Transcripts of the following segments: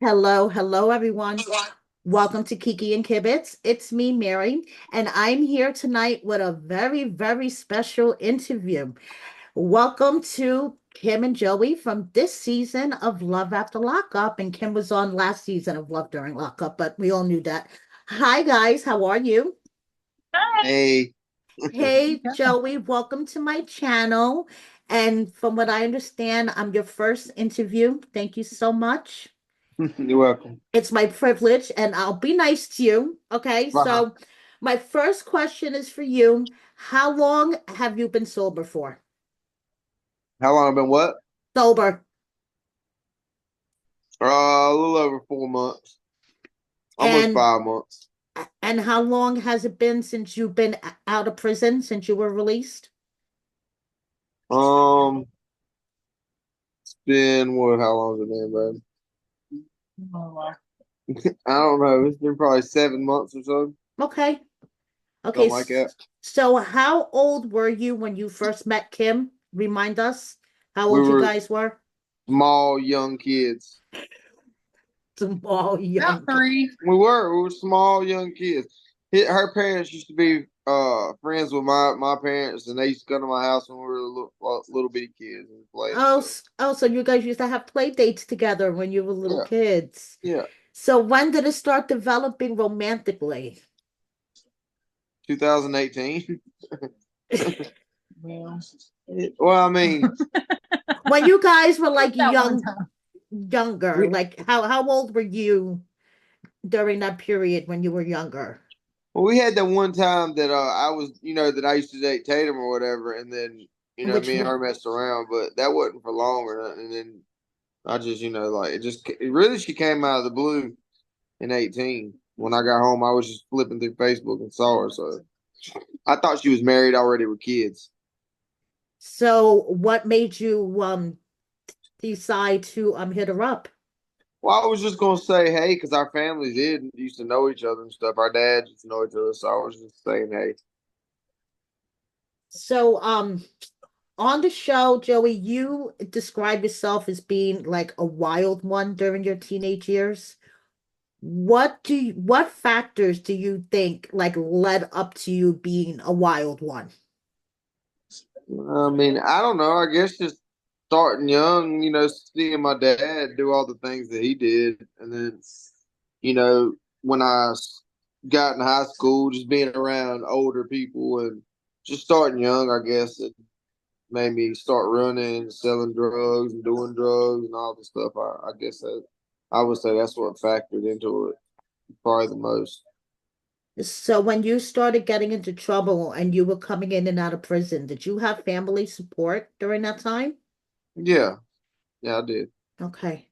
Hello, hello, everyone. Welcome to Kiki and Kibitz. It's me, Mary, and I'm here tonight with a very, very special interview. Welcome to Kim and Joey from this season of Love After Lockup, and Kim was on last season of Love During Lockup, but we all knew that. Hi, guys. How are you? Hey, Hey, Joey. Welcome to my channel. And from what I understand, I'm your first interview. Thank you so much. you're welcome. It's my privilege, and I'll be nice to you. Okay, Uh-huh. so my first question is for you. How long have you been sober for? How long have been what? Sober. A little over 4 months, almost And 5 months. and how long has it been since you've been out of prison, since you were released? Um, it's been what? How long has it been, bro? I don't know. It's been probably 7 months or so, Okay. Okay. something like that. So how old were you when you first met Kim? Remind us how We old you were guys were. small, young kids. Small, young kid. We were small, young kids. Her parents used to be friends with my parents, and they used to come to my house when we were little bitty kids and play and Oh, stuff. so you guys used to have play dates together when you were little Yeah, kids. yeah. So when did it start developing romantically? 2018. Well, I mean, When you guys were like younger, like how old were you during that period when you were younger? we had that one time that I was, that I used to date Tatum or whatever, and then Which me and one? her messed around, but that wasn't for long or nothing. And then I just, like it really she came out of the blue in 18. When I got home, I was just flipping through Facebook and saw her, so I thought she was married already with kids. So what made you decide to hit her up? Well, I was just gonna say hey because our families did used to know each other and stuff. Our dads used to know each other, so I was just saying hey. So on the show, Joey, you describe yourself as being like a wild one during your teenage years. What factors do you think like led up to you being a wild one? I mean, I don't know. I guess just starting young, seeing my dad do all the things that he did, and then, you know, when got in high school, just being around older people and just starting young, I guess it made me start running, selling drugs, and doing drugs and all the stuff. I guess I would say that's what factored into it probably the most. So when you started getting into trouble and you were coming in and out of prison, did you have family support during that time? Yeah, yeah, I did. Okay.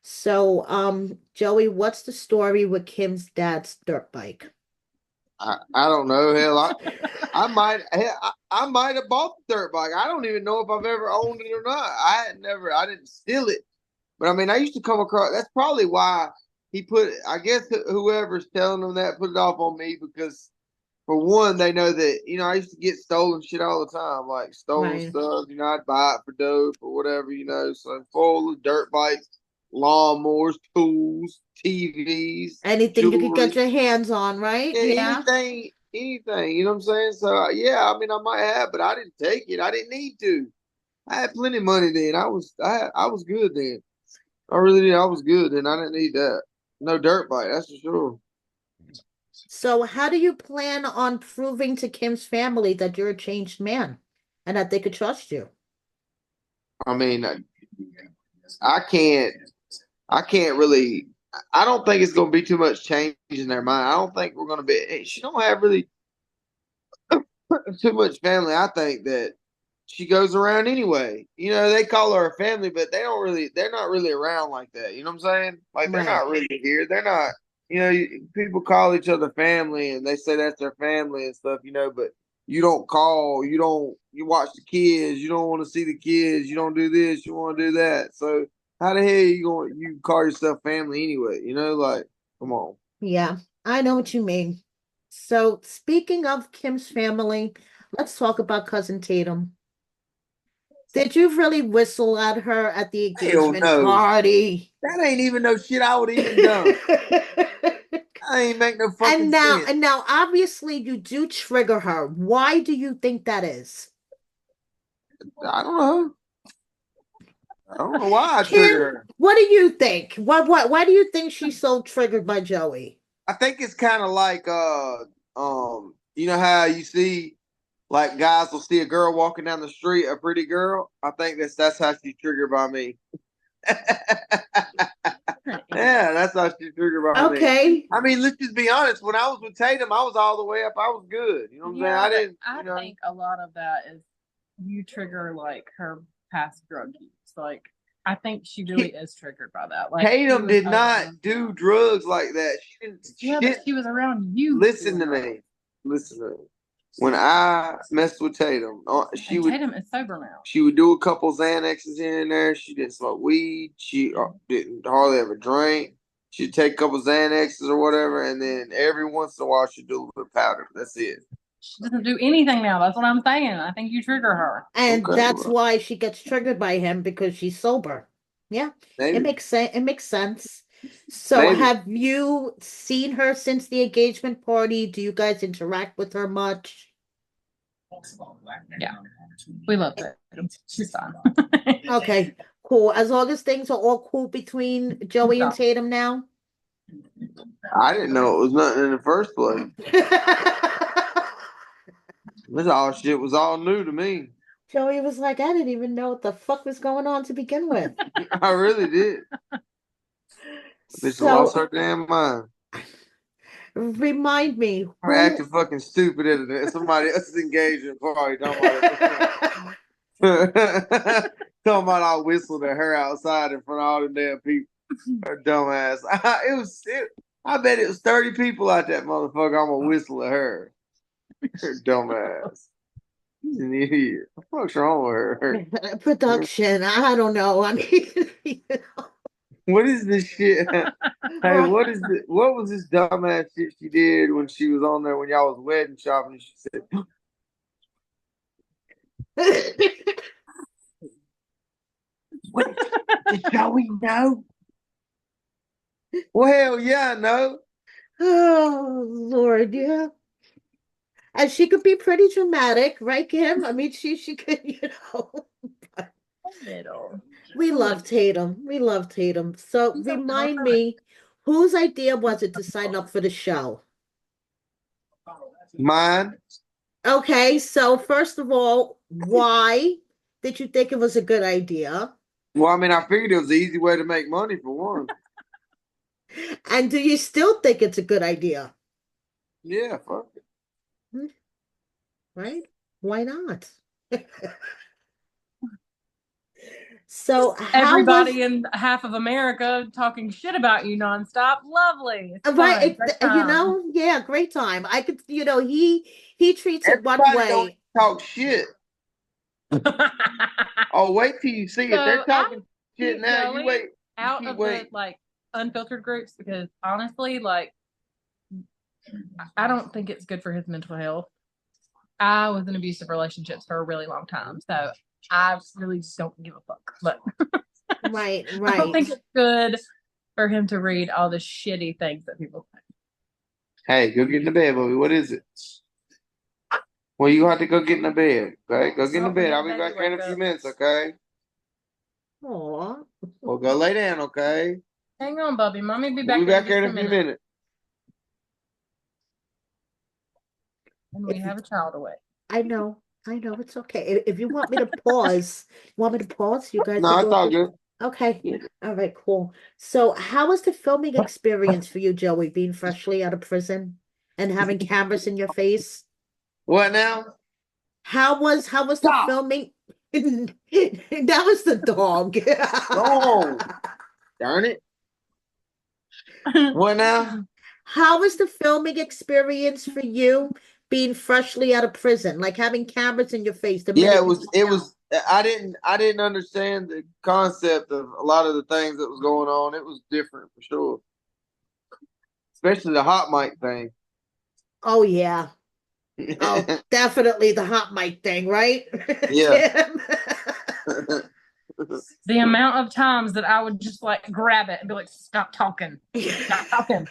So, Joey, what's the story with Kim's dad's dirt bike? I don't know. Hell, I might have bought the dirt bike. I don't even know if I've ever owned it or not. I didn't steal it. But I mean, I used to come across. That's probably why he put. I guess whoever's telling them that put it off on me because for one, they know that I used to get stolen shit all the time, like stolen Right. stuff. I'd buy it for dope or whatever. So full of dirt bikes, lawnmowers, tools, TVs, Anything you could get jewelry. your hands on, right? Yeah, Yeah. anything. You know what I'm saying? So yeah, I mean, I might have, but I didn't take it. I didn't need to. I had plenty of money then. I was good then. I really did. I was good then. I didn't need that. No dirt bike, that's for sure. So how do you plan on proving to Kim's family that you're a changed man and that they could trust you? I mean, I can't. I can't really. I don't think it's going to be too much change in their mind. I don't think we're going to be. She don't have really too much family. I think that she goes around anyway. They call her a family, but they're not really around like that. You know what I'm saying? Like they're Right. not really here. They're not, people call each other family and they say that's their family and stuff, but you watch the kids, you don't want to see the kids, you don't do this, you want to do that. So how the hell you call yourself family anyway? Like, come on. Yeah, I know what you mean. So speaking of Kim's family, let's talk about cousin Tatum. Did you really whistle at her at the Hell engagement no. party? That ain't even no shit I would even done. That ain't make no fucking sense. And now, obviously, you do trigger her. Why do you think that is? I don't know. I don't know why I trigger Kim, her. what do you think? Why do you think she's so triggered by Joey? I think it's kind of like you know how you see like guys will see a girl walking down the street, a pretty girl. I think that's how she's triggered by me. Yeah, that's how she's triggered by me. Okay. I mean, let's just be honest. When I was with Tatum, I was all the way up. I was good. You know what I'm saying? Yeah, I but didn't. I think a lot of that is you trigger like her past drug use. Like I think she really is triggered by that. Like Tatum did not do drugs like that. She didn't. Yeah, but she was around you. Listen to me. Listen to me. When I messed with Tatum, Tatum is sober now. She would do a couple Xanaxes here and there. She didn't smoke weed. She didn't hardly ever drink. She'd take a couple Xanaxes or whatever, and then every once in a while she'd do a little bit of powder. That's it. She doesn't do anything now. That's what I'm saying. I think you trigger her. And Okay, that's well, why she gets triggered by him because she's sober. Yeah, it maybe, makes sense. It makes sense. So, maybe. have you seen her since the engagement party? Do you guys interact with her much? Yeah, we love her. She's fine. Okay, cool. As long as things are all cool between Joey and Tatum now. I didn't know it was nothing in the first place. This all shit was all new to me. Joey was like, I didn't even know what the fuck was going on to begin with. I really did. Bitch lost her damn mind. Remind me We're acting fucking stupid at somebody else's engagement party. Talking about I whistled at her outside in front of all the damn people. Her dumbass. I bet it was 30 people out that motherfucker. I'm gonna whistle at her. Her dumbass. She's an idiot. What the fuck's wrong with her? Production. I don't know. I mean, What is this shit? Hey, what was this dumbass shit she did when she was on there when y'all was wedding shopping and she said, what did Joey know? Well, hell yeah, I know. Oh Lord, yeah. And she could be pretty dramatic, right, Kim? I mean, she could, Little. We love Tatum. We love Tatum. So remind me, whose idea was it to sign up for the show? Mine. Okay, so first of all, why did you think it was a good idea? Well, I mean, I figured it was the easy way to make money for one. And do you still think it's a good idea? Yeah, fuck it. Right? Why not? So everybody in half of America talking shit about you nonstop. Lovely. It's right, fun. yeah, great time. I could, he treats it one Everybody don't way. talk shit. Oh, wait till you see it. They're talking shit now. You wait. Out of the unfiltered groups because honestly, I don't think it's good for his mental health. I was in abusive relationships for a really long time, so I really don't give a fuck. But Right. I don't think it's good for him to read all the shitty things that people say. Hey, go get in the bed, Bobby. What is it? Well, you have to go get in the bed. Okay, go get in the bed. I'll be back here in a few minutes. Okay. Aw. Well, go lay down. Okay. Hang on, Bubby. Mommy be back. We'll be back here in a few minutes. And we have a child away. I know. It's okay. If you want me to pause, you guys No, can it's do all it. good. Okay. Yeah. All right, cool. So, how was the filming experience for you, Joey, being freshly out of prison and having cameras in your face? What now? How was the filming? That was the dog. Oh, darn it. What now? How was the filming experience for you being freshly out of prison, like having cameras in your face the Yeah, minute it was. I didn't understand the concept of a lot of the things that was going on. It was different for sure, especially the hot mic thing. Oh yeah. Oh, definitely the hot mic thing, right? Yeah. Tim? The amount of times that I would just like grab it and be like, stop talking. Stop talking.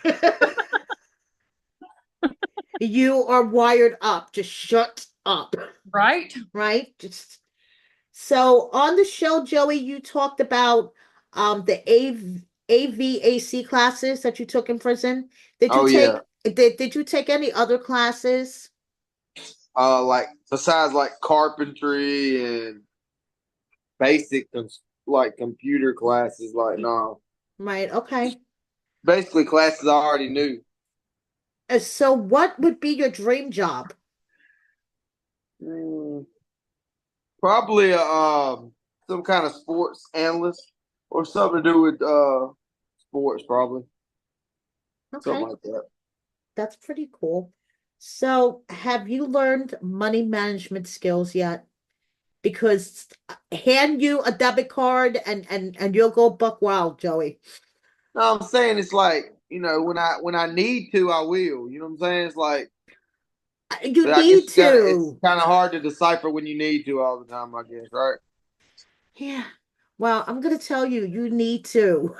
You are wired up. Just shut up. Right? Right? Just so on the show, Joey, you talked about the AVAC classes that you took in prison. Did you Oh yeah. take did you take any other classes? Like besides like carpentry and basic like computer classes, like no, Right, okay. basically classes I already knew. So what would be your dream job? Mm, Probably some kind of sports analyst or something to do with sports, probably Okay, something like that. that's pretty cool. So have you learned money management skills yet? Because hand you a debit card and you'll go buck wild, Joey. No, I'm saying it's like when I need to, I will. You know what I'm saying? It's like, You but I guess need you got to. It's to. kind of hard to decipher when you need to all the time. I guess, right? Yeah. Well, I'm gonna tell you, you need to.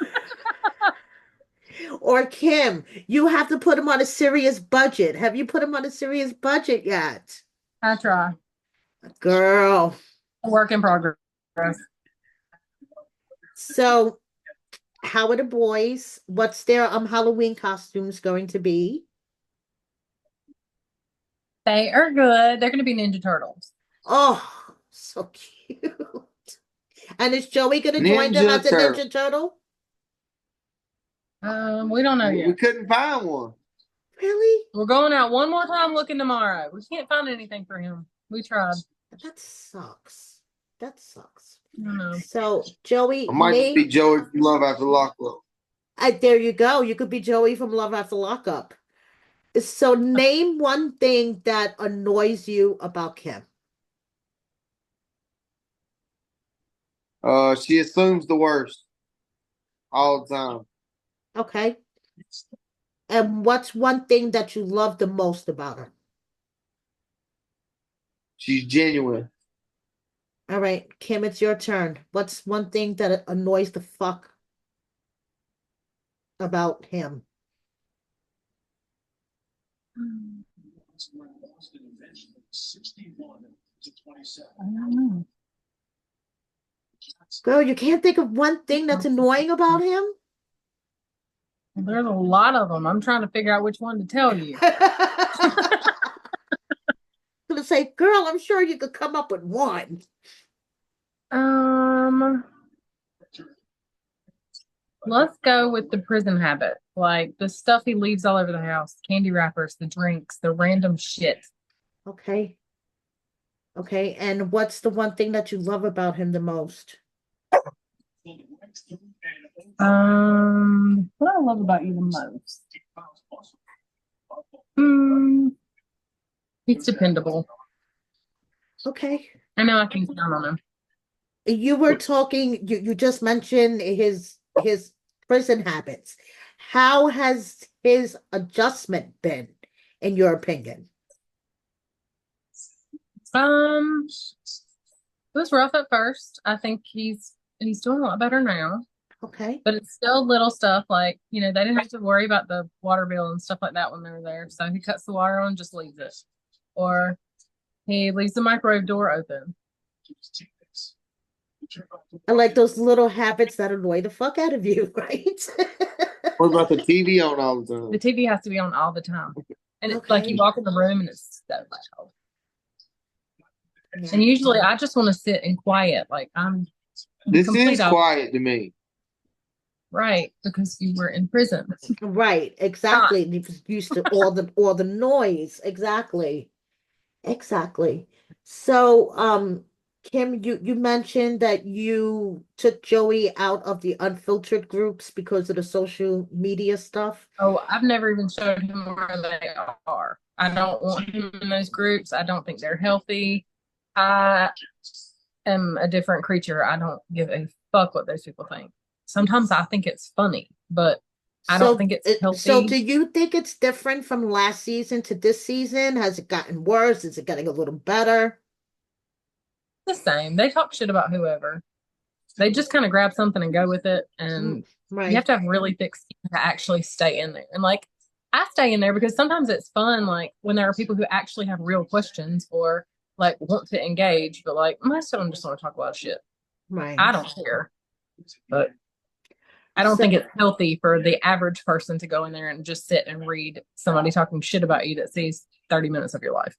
Or Kim, you have to put him on a serious budget. Have you put him on a serious budget yet? I try. Girl. A work in progress. So, how are the boys? What's their Halloween costumes going to be? They are good. They're going to be Ninja Turtles. Oh, so cute. And is Joey gonna join them Ninja as a Turtle. Ninja Turtle? We don't know We yet. couldn't find one. Really? We're going out one more time looking tomorrow. We can't find anything for him. We tried. That sucks. That sucks. I don't know. So, Joey, I might just be name. Joey from Love After Lockup. There you go. You could be Joey from Love After Lockup. So, name one thing that annoys you about Kim. She assumes the worst all the time. Okay. And what's one thing that you love the most about her? She's genuine. All right, Kim, it's your turn. What's one thing that annoys the fuck about him? I don't know. Girl, you can't think of one thing that's annoying about him? There's a lot of them. I'm trying to figure out which one to tell you. Gonna say, girl, I'm sure you could come up with one. Um, let's go with the prison habit. Like the stuff he leaves all over the house, candy wrappers, the drinks, the random shit. Okay. Okay. And what's the one thing that you love about him the most? What I love about you the most? Hmm, he's dependable. Okay. I know I can count on him. You were talking, you just mentioned his prison habits. How has his adjustment been, in your opinion? It was rough at first. I think he's doing a lot better now. Okay. But it's still little stuff like, they didn't have to worry about the water bill and stuff like that when they were there. So he cuts the water on, just leaves it. Or he leaves the microwave door open. I like those little habits that annoy the fuck out of you, right? What about the TV on all the time? The TV has to be on all the time. And it's like you Okay. walk in the room and it's so loud. Yeah. And usually I just want to sit and quiet. Like I'm This complete is opposite. quiet to me. Right, because you were in prison. Right, exactly. You used to all the noise. Exactly. Exactly. So, Kim, you mentioned that you took Joey out of the unfiltered groups because of the social media stuff. Oh, I've never even showed him where they are. I don't want him in those groups. I don't think they're healthy. I am a different creature. I don't give a fuck what those people think. Sometimes I think it's funny, but I don't think it's So healthy. do you think it's different from last season to this season? Has it gotten worse? Is it getting a little better? The same. They talk shit about whoever. They just kind of grab something and go with it. And you have Right. to have really thick skin to actually stay in there. And like, I stay in there because sometimes it's fun, like when there are people who actually have real questions or like want to engage, but like most of them just want to talk a lot of shit. Right. I don't care, but I don't think So it's healthy for the average person to go in there and just sit and read somebody talking shit about you that sees 30 minutes of your life.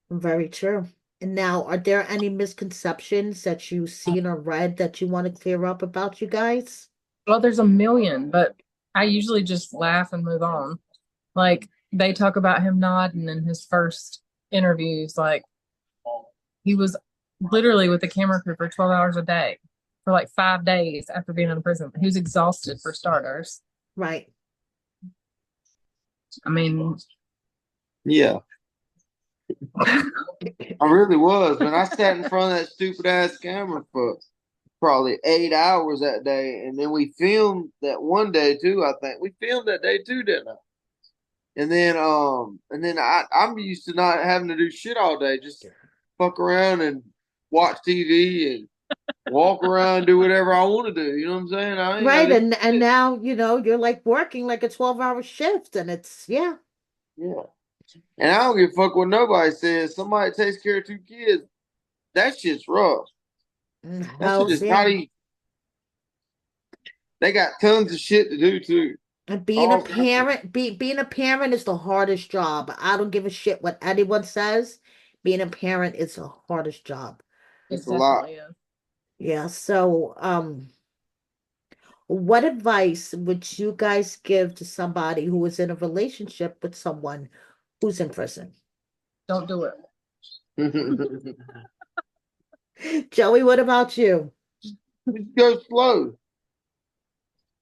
very true. And now, are there any misconceptions that you've seen or read that you want to clear up about you guys? Well, there's a million, but I usually just laugh and move on. Like they talk about him nodding in his first interviews. Like he was literally with the camera crew for 12 hours a day for like 5 days after being in prison. He was exhausted for starters. Right. I mean, Yeah, I really was. Man, I sat in front of that stupid ass camera for probably 8 hours that day, and then we filmed that one day too. I think we filmed that day too, didn't I? I'm used to not having to do shit all day, just fuck around and watch TV and walk around, do whatever I want to do. You know what I'm saying? I ain't got Right. to do And shit. now, you're like working like a 12-hour shift and it's yeah. Yeah. And I don't give a fuck what nobody says. Somebody takes care of two kids. That shit's rough. That shit Hell's is not yeah. easy. They got tons of shit to do too. And All kinds of being a parent is the hardest job. I don't give a shit what anyone says. Being a parent is the hardest job. it It's a lot. definitely is. Yeah. So, what advice would you guys give to somebody who is in a relationship with someone who's in prison? Don't do it. Joey, what about you? Just go slow.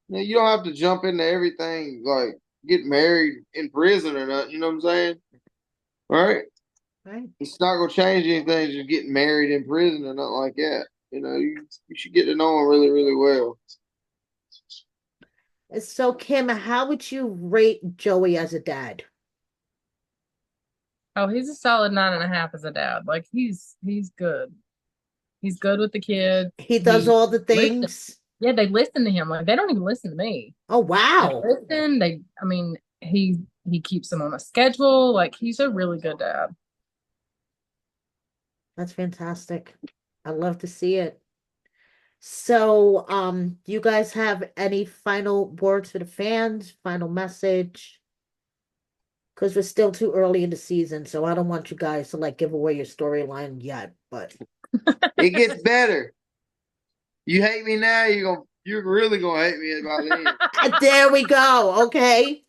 You don't have to jump into everything like get married in prison or nothing. You know what I'm saying? All right. Right. It's not gonna change anything just getting married in prison or nothing like that. You should get to know them really, really well. So, Kim, how would you rate Joey as a dad? Oh, he's a solid 9.5 as a dad. Like he's good. He's good with the kids. He does He all the listen. things. Yeah, they listen to him. Like they don't even listen to me. Oh, They wow. listen. I mean, he keeps them on a schedule. Like he's a really good dad. That's fantastic. I love to see it. So, do you guys have any final words for the fans? Final message? Because we're still too early in the season, so I don't want you guys to like give away your storyline yet. But It gets better. You hate me now, you're really gonna hate me by the end. there we go. Okay.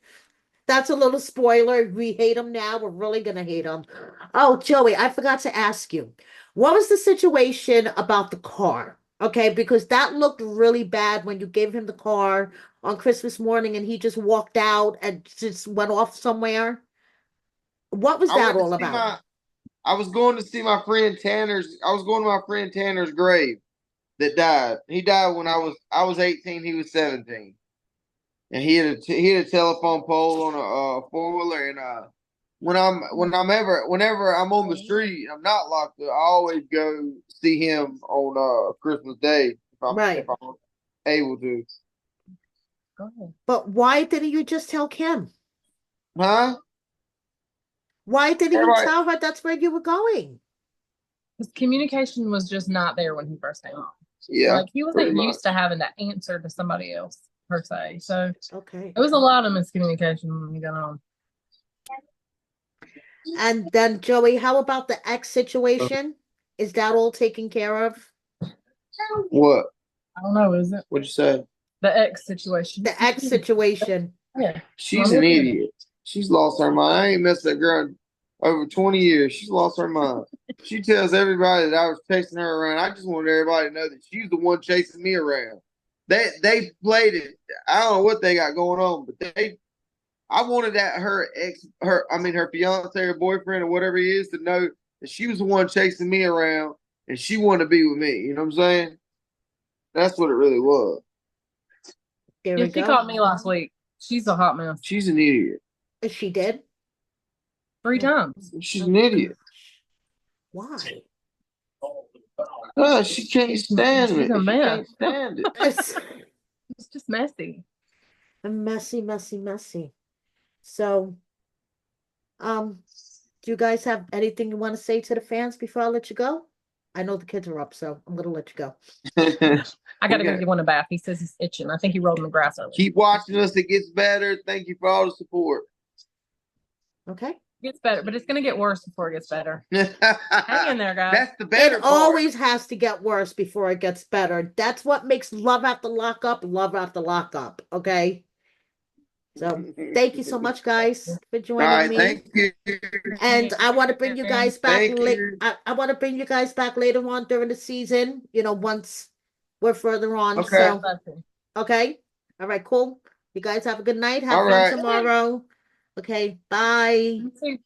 That's a little spoiler. We hate him now. We're really gonna hate him. Oh, Joey, I forgot to ask you. What was the situation about the car? Okay, because that looked really bad when you gave him the car on Christmas morning and he just walked out and just went off somewhere. What was I that went to all see about? my I was going to see my friend Tanner's I was going to my friend Tanner's grave that died. He died when I was 18, he was 17. And he had a telephone pole on a four-wheeler and whenever I'm on the street, I'm not locked up. I always go see him on Christmas Day if Right. I'm able to. Go ahead. But why didn't you just tell Kim? Huh? Why didn't you Everybody, tell her that's where you were going? His communication was just not there when he first came home. yeah, Like he pretty wasn't much. used to having to answer to somebody else per se. So Okay. it was a lot of miscommunication when he got home. And then, Joey, how about the ex situation? Is that all taken care of? What? I don't know, is it? What'd you say? The ex situation. The ex situation. Yeah. She's an idiot. She's lost her mind. I ain't messed that girl in over 20 years. She's lost her mind. She tells everybody that I was chasing her around. I just wanted everybody to know that she's the one chasing me around. They played it. I don't know what they got going on, but I wanted that her fiance or boyfriend or whatever he is to know that she was the one chasing me around and she wanted to be with me. You know what I'm saying? That's what it really was. There Yeah, we she go. called me last week. She's a hot mess. She's an idiot. Is she dead? 3 Oh, times. She's oh an idiot. gosh. Why? She can't stand She's it. a She mess. can't stand it. It's It's just messy. messy, messy, messy. So, do you guys have anything you want to say to the fans before I let you go? I know the kids are up, so I'm gonna let you go. I gotta go give one a bath. He says he's itching. I think he rolled in the grass earlier. Keep watching us. It gets better. Thank you for all the support. Okay. It gets better, but it's gonna get worse before it gets better. Hang in there, guys. That's the better It part. always has to get worse before it gets better. That's what makes Love After Lockup, Love After Lockup. Okay. So thank you so much, guys, for All joining right, me. thank you. And I want to bring you guys back Thank late. you. I want to bring you guys back later on during the season, once we're further on. Okay. So, okay. All right, cool. You guys have a good night. Have All fun right. tomorrow. Okay, bye. You too.